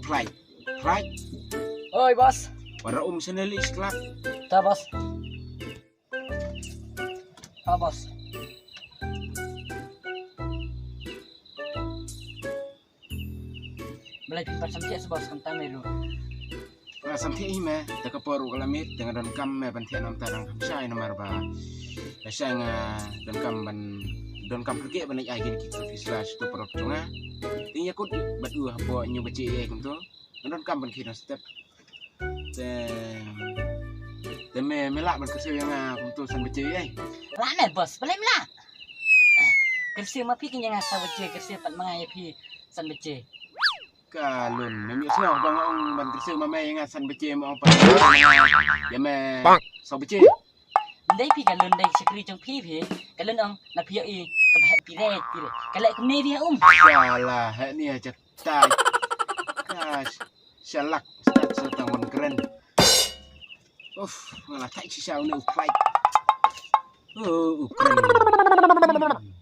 play. Right? Oi, bos. Para seneli seklap. Ta, bos. Ah, bos. Belai pimpin sampai sebos kentam itu. Sampai ini tak keporu kalamit dengan dan kam bantian nam tarang saya nomor ba. Saya dan kam pergi banyak lagi kita slash tu perut cunga. Tinya kut berdua bawa nyu baca kum tu. Dan kam ban kira step. Teme melak ban kesel yang kum tu san baca Lama bos, belai melak. Kersi ma pi yang asa baca kersi pat mangai pi san baca. Kalun memang senang bang orang ban kesel mama yang san baca mau apa. Ya me so baca. Dai pi kalun dai sekri jong pi kalun ong na pi i ka pi red pi. Kalai kum ne dia Salah, ni aja tak. Gosh, shalak start setahun keren. Malah tak sisa ni play. Keren.